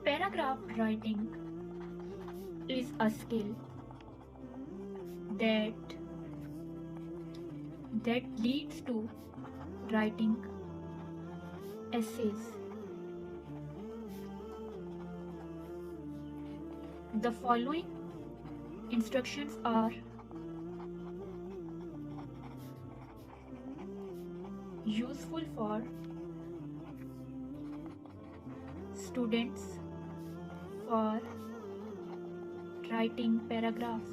Paragraph writing is a skill that leads to writing essays. The following instructions are useful for students for writing paragraphs.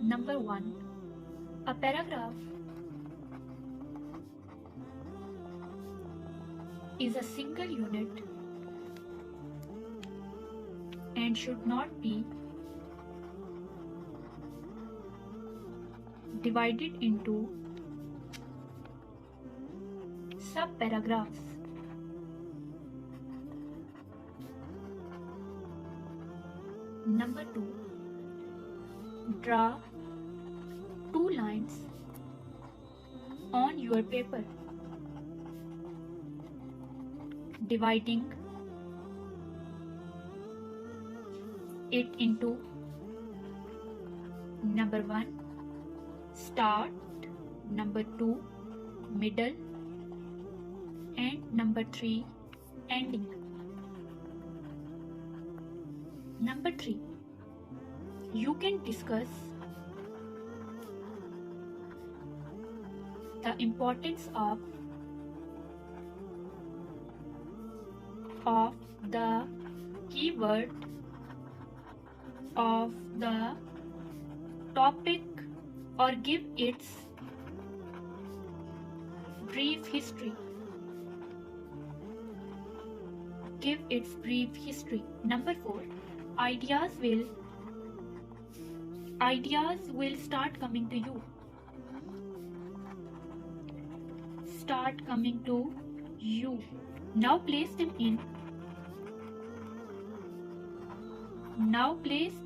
Number 1. A paragraph is a single unit and should not be divided into sub-paragraphs. Number 2. Draw 2 lines on your paper, dividing it into number 1 start, number 2 middle, and number 3 ending. Number 3. You can discuss the importance of the keyword of the topic or give its brief history. Number 4. Ideas will start coming to you. Now place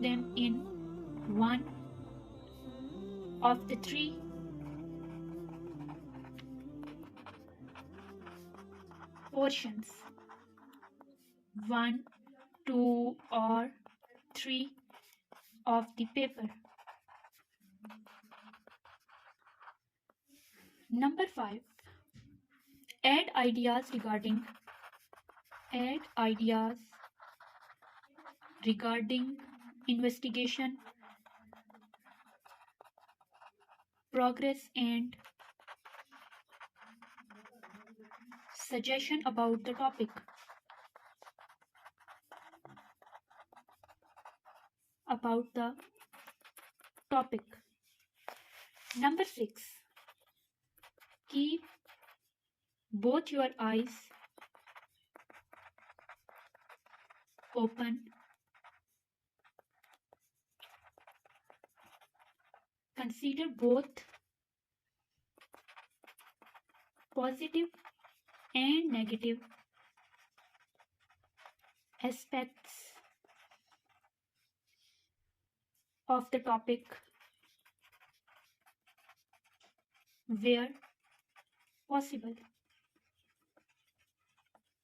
them in one of the 3 portions, 1, 2, or 3 of the paper. Number 5. Add ideas regarding investigation, progress, and suggestion about the topic. Number 6. Keep both your eyes open. Consider both positive and negative aspects of the topic where possible.